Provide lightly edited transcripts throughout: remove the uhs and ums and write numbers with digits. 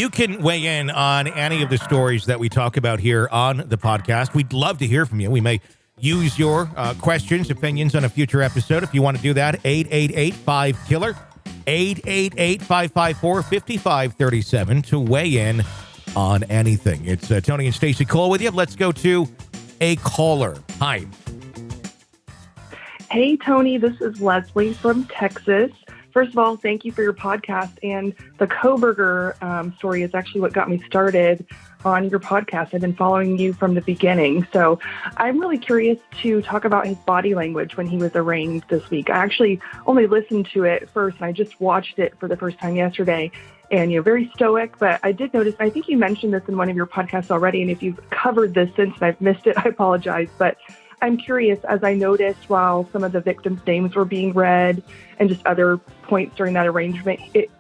You can weigh in on any of the stories that we talk about here on the podcast. We'd love to hear from you. We may use your questions, opinions on a future episode. If you want to do that, 888-5KILLER, 888-554-5537 to weigh in on anything. It's Tony and Stacey Cole with you. Let's go to a caller. Hi. Hey, Tony. This is Leslie from Texas. First of all, thank you for your podcast. And the Kohberger story is actually what got me started on your podcast. I've been following you from the beginning. So I'm really curious to talk about his body language when he was arraigned this week. I actually only listened to it first, and I just watched it for the first time yesterday. And, very stoic. But I did notice, I think you mentioned this in one of your podcasts already. And if you've covered this since and I've missed it, I apologize. But I'm curious, as I noticed while some of the victims' names were being read and just other points during that arraignment, it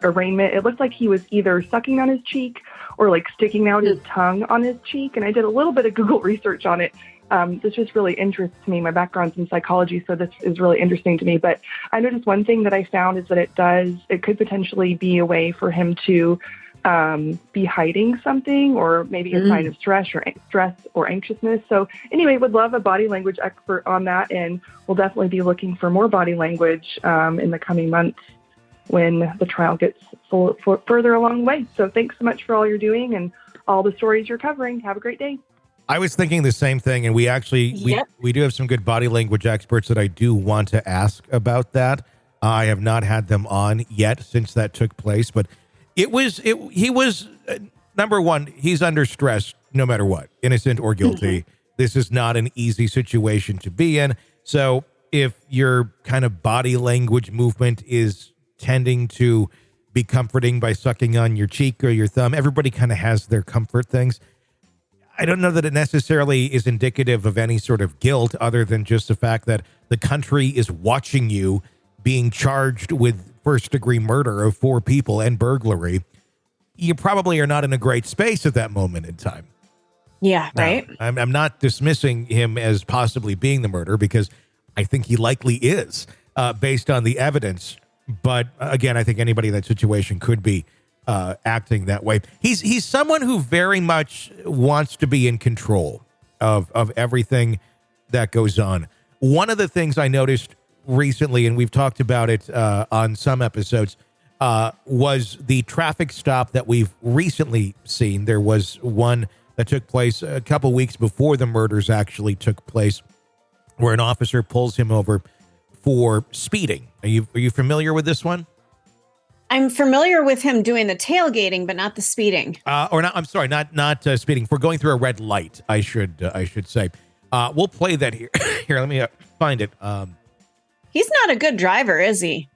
looked like he was either sucking on his cheek or like sticking out his tongue on his cheek. And I did a little bit of Google research on it. This just really interests me. My background's in psychology, so this is really interesting to me. But I noticed one thing that I found is that it could potentially be a way for him to be hiding something, or maybe a sign of stress or anxiousness. So anyway, would love a body language expert on that, and we'll definitely be looking for more body language in the coming months when the trial gets further along the way. So thanks so much for all you're doing and all the stories you're covering. Have a great day. I was thinking the same thing, and we do have some good body language experts that I do want to ask about that. I have not had them on yet since that took place, but he was number one, he's under stress no matter what, innocent or guilty. This is not an easy situation to be in. So if your kind of body language movement is tending to be comforting by sucking on your cheek or your thumb, everybody kind of has their comfort things. I don't know that it necessarily is indicative of any sort of guilt, other than just the fact that the country is watching you being charged with first-degree murder of 4 people and burglary. You probably are not in a great space at that moment in time. Yeah, right. Now, I'm not dismissing him as possibly being the murderer, because I think he likely is, based on the evidence. But again, I think anybody in that situation could be acting that way. He's someone who very much wants to be in control of everything that goes on. One of the things I noticed recently, and we've talked about it on some episodes, was the traffic stop that we've recently seen. There was one that took place a couple weeks before the murders actually took place, where an officer pulls him over for speeding. Are you familiar with this one? I'm familiar with him doing the tailgating, but not the speeding. I'm sorry, not speeding. For going through a red light, I should say. We'll play that here. Here, let me find it. He's not a good driver, is he?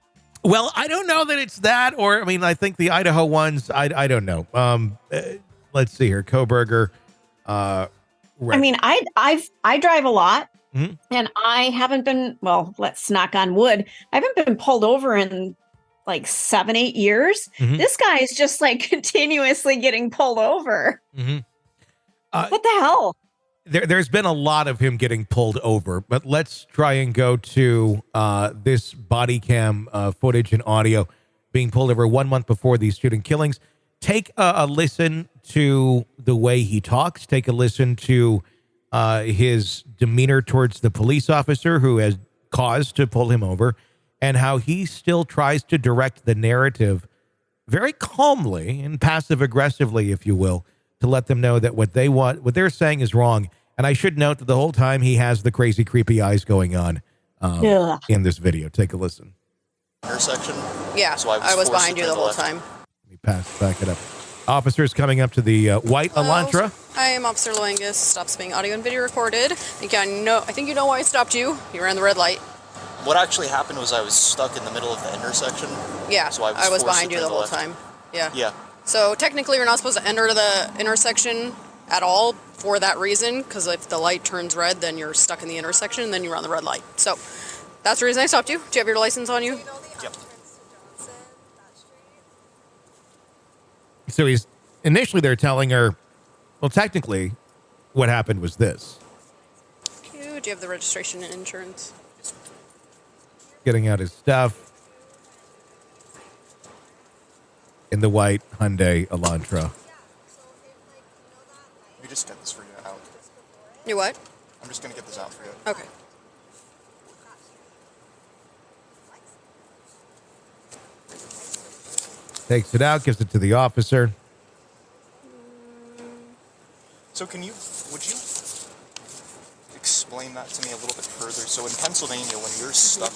Well, I don't know that it's that, or I think the Idaho ones. I don't know. Let's see here, Kohberger. I drive a lot, and I haven't been. Well, let's knock on wood. I haven't been pulled over in like 7-8 years. This guy is just like continuously getting pulled over. What the hell? There's been a lot of him getting pulled over, but let's try and go to this body cam footage and audio being pulled over 1 month before these shooting killings. Take a listen to the way he talks. Take a listen to his demeanor towards the police officer who has cause to pull him over, and how he still tries to direct the narrative very calmly and passive aggressively, if you will, to let them know that what they're saying is wrong. And I should note that the whole time he has the crazy, creepy eyes going on in this video. Take a listen. Intersection. Yeah, so I was behind you the whole time. Let me back it up. Officers coming up to the white Elantra. I am Officer Langus. Stops being audio and video recorded. I think you know why I stopped you. You ran the red light. What actually happened was I was stuck in the middle of the intersection. Yeah, so I was behind you the whole time. Yeah. Yeah. So technically you're not supposed to enter the intersection at all for that reason, because if the light turns red, then you're stuck in the intersection, and then you run the red light. So that's the reason I stopped you. Do you have your license on you? Yep. So they're telling her, well, technically what happened was this. Do you have the registration and insurance? Getting out his stuff. in the white Hyundai Elantra. We just get this for you out. You what? I'm just gonna get this out for you. Okay. Takes it out, gives it to the officer. So would you explain that to me a little bit further? So in Pennsylvania, when you're stuck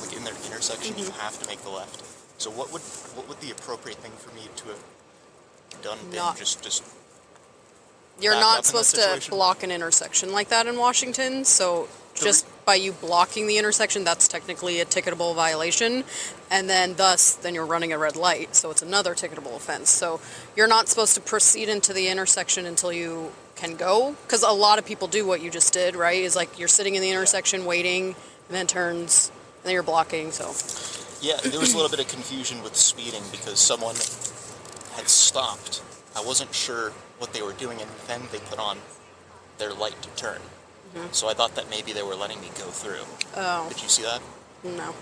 like in their intersection, you have to make the left. So what would the appropriate thing for me to have done been? Just You're back up not in that supposed to situation? block an intersection like that in Washington, so just by you blocking the intersection, that's technically a ticketable violation, and then you're running a red light, so it's another ticketable offense. So you're not supposed to proceed into the intersection until you can go, because a lot of people do what you just did, right? Is like you're sitting in the intersection waiting, and then it turns, and then you're blocking, so. Yeah, there was a little bit of confusion with speeding because someone had stopped. I wasn't sure what they were doing, and then they put on their light to turn. So I thought that maybe they were letting me go through. Oh. Did you see that? No.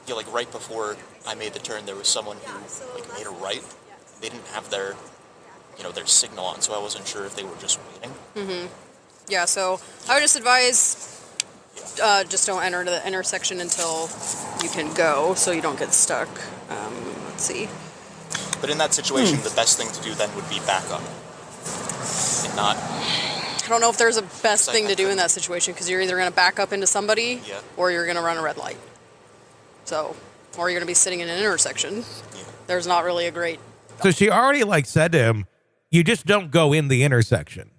Yeah, like right before I made the turn, there was someone who like made a right. They didn't have their signal on, so I wasn't sure if they were just waiting. Yeah, so I would just advise just don't enter the intersection until you can go, so you don't get stuck. Let's see. But in that situation, the best thing to do then would be back up and not. I don't know if there's a best thing to do in that situation, because you're either going to back up into somebody or you're going to run a red light. So, or you're going to be sitting in an intersection. Yeah. There's not really a great. So she already said to him, you just don't go in the intersection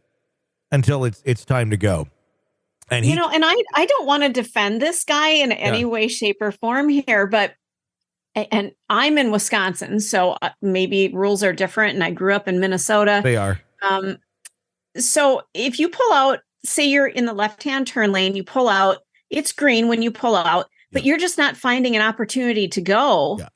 until it's time to go. And and I don't want to defend this guy in any way, shape, or form here, but and I'm in Wisconsin, so maybe rules are different, and I grew up in Minnesota. They are. So if you pull out, say you're in the left-hand turn lane, you pull out, it's green when you pull out, but you're just not finding an opportunity to go. Yeah.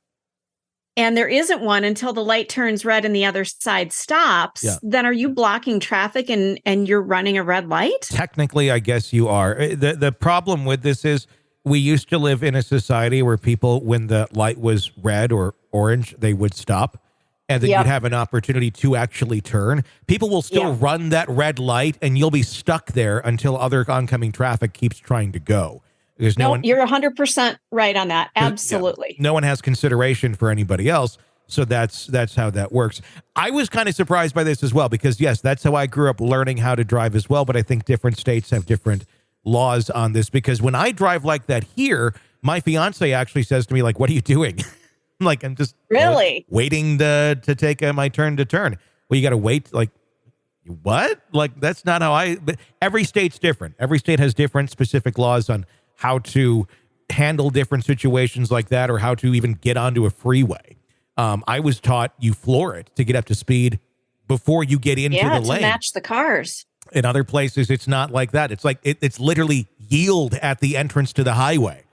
And there isn't one until the light turns red and the other side stops. Yeah. Then are you blocking traffic and you're running a red light? Technically, I guess you are. The problem with this is we used to live in a society where people, when the light was red or orange, they would stop. And then you'd have an opportunity to actually turn. People will still run that red light, and you'll be stuck there until other oncoming traffic keeps trying to go. There's you're 100% right on that. Absolutely. No one has consideration for anybody else. So that's how that works. I was kind of surprised by this as well, because yes, that's how I grew up learning how to drive as well. But I think different states have different laws on this, because when I drive like that here, my fiance actually says to me, like, what are you doing? Like, I'm just really waiting to take my turn to turn. Well, you got to wait. Like, what? Like, that's not how but every state's different. Every state has different specific laws on how to handle different situations like that, or how to even get onto a freeway. I was taught you floor it to get up to speed before you get into the lane. To match the cars. In other places, it's not like that. It's like it's literally yield at the entrance to the highway.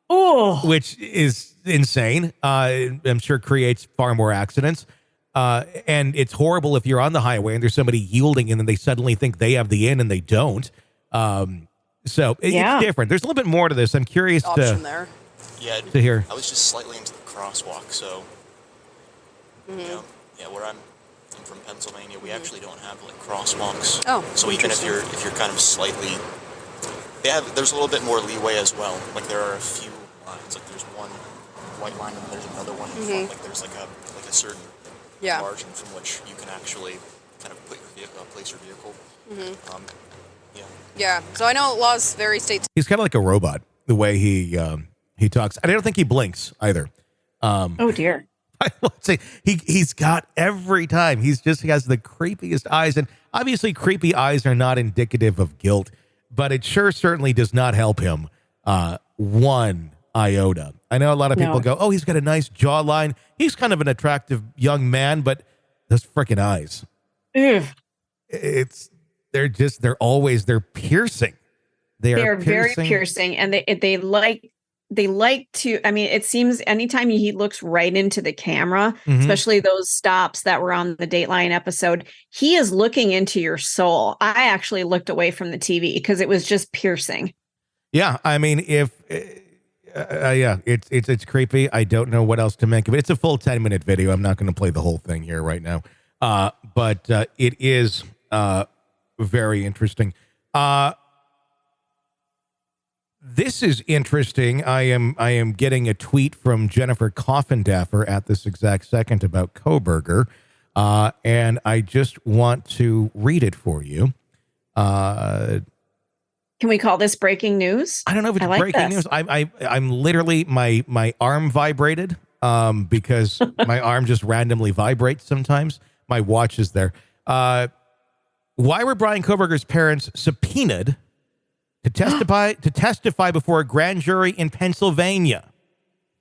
Oh, which is insane. I'm sure creates far more accidents. And it's horrible if you're on the highway and there's somebody yielding and then they suddenly think they have the in and they don't. So it's different. There's a little bit more to this. I'm curious to hear. I was just slightly into the crosswalk, so where I'm from Pennsylvania, we actually don't have like crosswalks. Oh, so even if you're kind of slightly, there's a little bit more leeway as well. Like there are a few lines, like there's one white line and there's another one in front. Like there's like a certain margin from which you can actually kind of put your vehicle, place your vehicle. So I know laws vary state. He's kind of like a robot the way he talks. And I don't think he blinks either. Oh dear. I would say he's got every time. He has the creepiest eyes, and obviously creepy eyes are not indicative of guilt, but it certainly does not help him one iota. I know a lot of people go, oh, he's got a nice jawline. He's kind of an attractive young man, but those freaking eyes. Ugh. They're piercing. They're very piercing, and they like to, I mean, it seems anytime he looks right into the camera, especially those stops that were on the Dateline episode, he is looking into your soul. I actually looked away from the TV because it was just piercing. Yeah. I mean, Yeah, it's creepy. I don't know what else to make of it. It's a full 10-minute video. I'm not going to play the whole thing here right now. But it is very interesting. This is interesting. I am getting a tweet from Jennifer Coffindaffer at this exact second about Kohberger, and I just want to read it for you. Can we call this breaking news? I don't know if it's breaking news. I'm literally my arm vibrated because my arm just randomly vibrates sometimes. My watch is there. Why were Bryan Kohberger's parents subpoenaed to testify before a grand jury in Pennsylvania?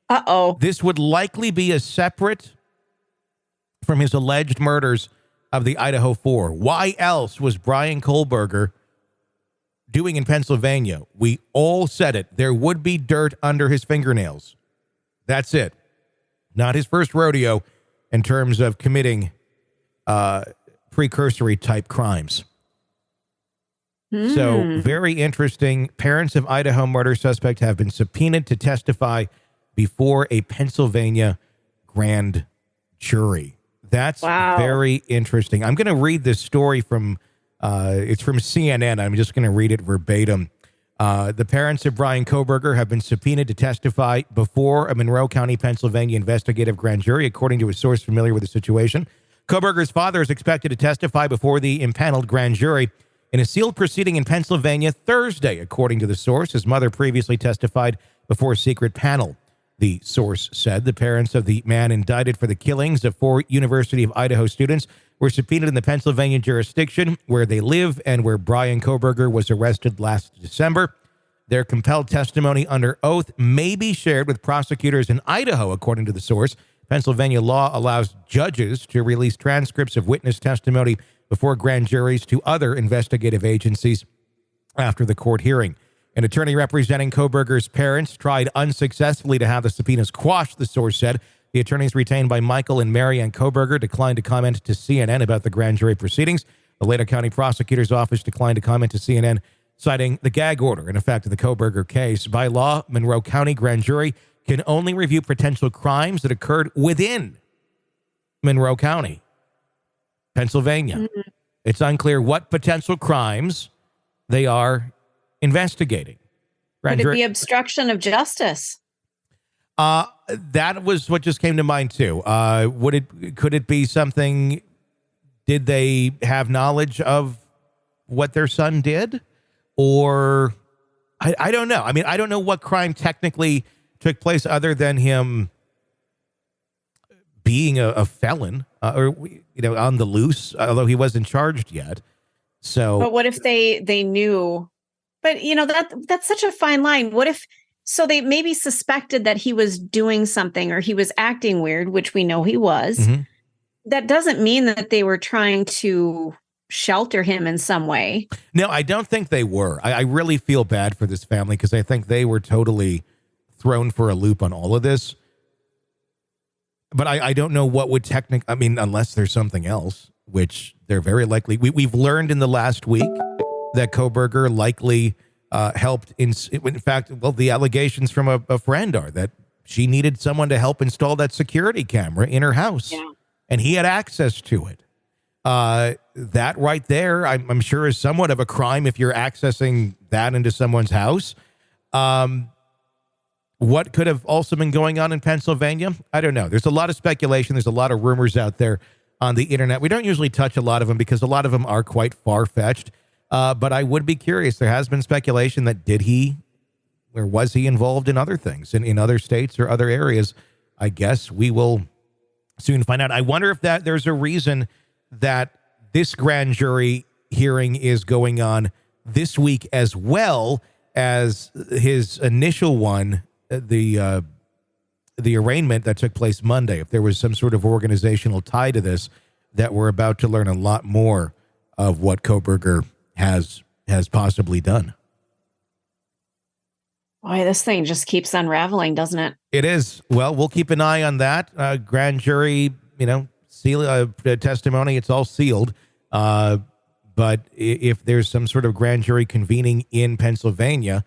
Uh-oh. This would likely be a separate from his alleged murders of the Idaho Four. Why else was Bryan Kohberger doing in Pennsylvania? We all said it. There would be dirt under his fingernails. That's it. Not his first rodeo in terms of committing precursory type crimes. So very interesting. Parents of Idaho murder suspect have been subpoenaed to testify before a Pennsylvania grand jury. That's very interesting. I'm going to read this story from, it's from CNN. I'm just going to read it verbatim. The parents of Bryan Kohberger have been subpoenaed to testify before a Monroe County, Pennsylvania investigative grand jury, according to a source familiar with the situation. Kohberger's father is expected to testify before the impaneled grand jury in a sealed proceeding in Pennsylvania Thursday, according to the source. His mother previously testified before a secret panel. The source said the parents of the man indicted for the killings of 4 University of Idaho students were subpoenaed in the Pennsylvania jurisdiction where they live and where Bryan Kohberger was arrested last December. Their compelled testimony under oath may be shared with prosecutors in Idaho, according to the source. Pennsylvania law allows judges to release transcripts of witness testimony before grand juries to other investigative agencies after the court hearing. An attorney representing Kohberger's parents tried unsuccessfully to have the subpoenas quashed, the source said. The attorneys retained by Michael and Mary Ann Kohberger declined to comment to CNN about the grand jury proceedings. The Later County Prosecutor's Office declined to comment to CNN, citing the gag order in effect of the Kohberger case. By law, Monroe County grand jury can only review potential crimes that occurred within Monroe County, Pennsylvania. Mm-hmm. It's unclear what potential crimes they are investigating. Could it be obstruction of justice? That was what just came to mind too. Could it be something? Did they have knowledge of what their son did, or I don't know. I mean, I don't know what crime technically took place other than him being a felon or on the loose, although he wasn't charged yet. So, but what if they knew? But that's such a fine line. What if? So they maybe suspected that he was doing something or he was acting weird, which we know he was. Mm-hmm. That doesn't mean that they were trying to shelter him in some way. No, I don't think they were. I really feel bad for this family because I think they were totally thrown for a loop on all of this. But I don't know what would unless there's something else, which they're very likely. We've learned in the last week that Kohberger likely helped in fact, the allegations from a friend are that she needed someone to help install that security camera in her house. Yeah. And he had access to it. That right there, I'm sure is somewhat of a crime if you're accessing that into someone's house. What could have also been going on in Pennsylvania? I don't know. There's a lot of speculation. There's a lot of rumors out there on the internet. We don't usually touch a lot of them because a lot of them are quite far-fetched. But I would be curious. There has been speculation that was he involved in other things in other states or other areas? I guess we will soon find out. I wonder if there's a reason that this grand jury hearing is going on this week as well as his initial one, the arraignment that took place Monday. If there was some sort of organizational tie to this, that we're about to learn a lot more of what Kohberger has possibly done. Boy, this thing just keeps unraveling, doesn't it? It is. Well, we'll keep an eye on that. Grand jury, seal testimony. It's all sealed. But if there's some sort of grand jury convening in Pennsylvania,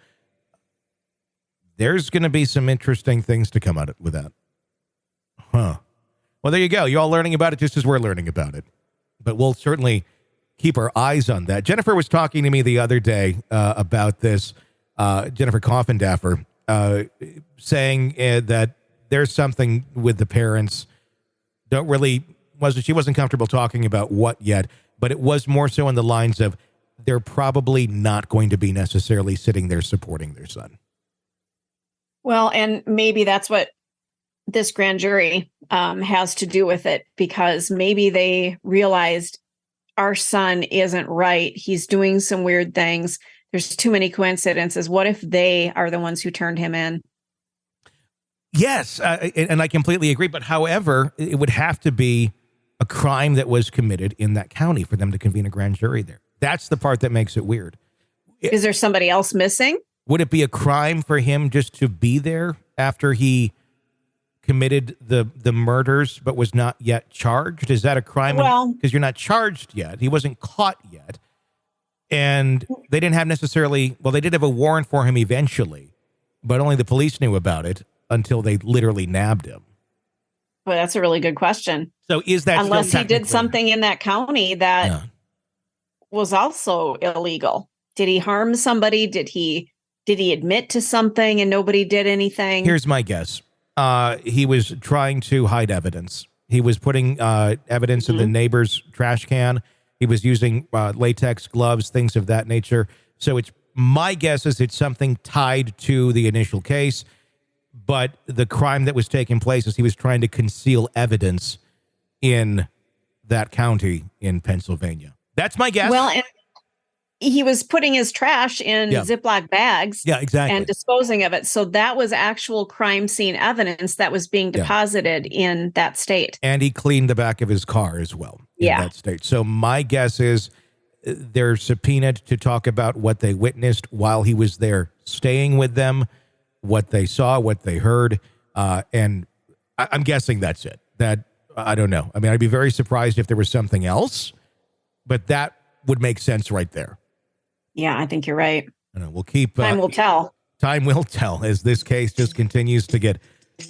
there's going to be some interesting things to come out with that. Huh. Well, there you go. You're all learning about it just as we're learning about it. But we'll certainly keep our eyes on that. Jennifer was talking to me the other day about this, Jennifer Coffindaffer, saying that there's something with the parents. She wasn't comfortable talking about what yet, but it was more so in the lines of they're probably not going to be necessarily sitting there supporting their son. Well, and maybe that's what this grand jury has to do with it, because maybe they realized our son isn't right. He's doing some weird things. There's too many coincidences. What if they are the ones who turned him in? Yes, and I completely agree. But however, it would have to be a crime that was committed in that county for them to convene a grand jury there. That's the part that makes it weird. Is there somebody else missing? Would it be a crime for him just to be there after he committed the murders but was not yet charged? Is that a crime? Well, because you're not charged yet. He wasn't caught yet. And they didn't have necessarily, well, they did have a warrant for him eventually, but only the police knew about it until they literally nabbed him. Well, that's a really good question. So is that unless he did something in that county that was also illegal? Did he harm somebody? Did he admit to something and nobody did anything? Here's my guess. He was trying to hide evidence. He was putting evidence in the neighbor's trash can. He was using latex gloves, things of that nature. So my guess is it's something tied to the initial case. But the crime that was taking place is he was trying to conceal evidence in that county in Pennsylvania. That's my guess. Well, and he was putting his trash in Ziploc bags. Yeah, exactly. And disposing of it. So that was actual crime scene evidence that was being deposited in that state. And he cleaned the back of his car as well in that state. So my guess is they're subpoenaed to talk about what they witnessed while he was there staying with them, what they saw, what they heard. And I'm guessing that's it. That, I don't know. I mean, I'd be very surprised if there was something else, but that would make sense right there. Yeah, I think you're right. I know, we'll keep... Time will tell. Time will tell as this case just continues to get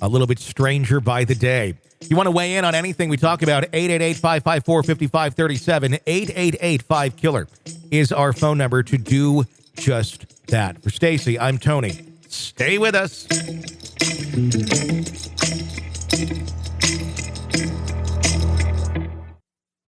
a little bit stranger by the day. If you want to weigh in on anything we talk about, 888-554-5537, 888-5-KILLER is our phone number to do just that. For Stacy, I'm Tony. Stay with us.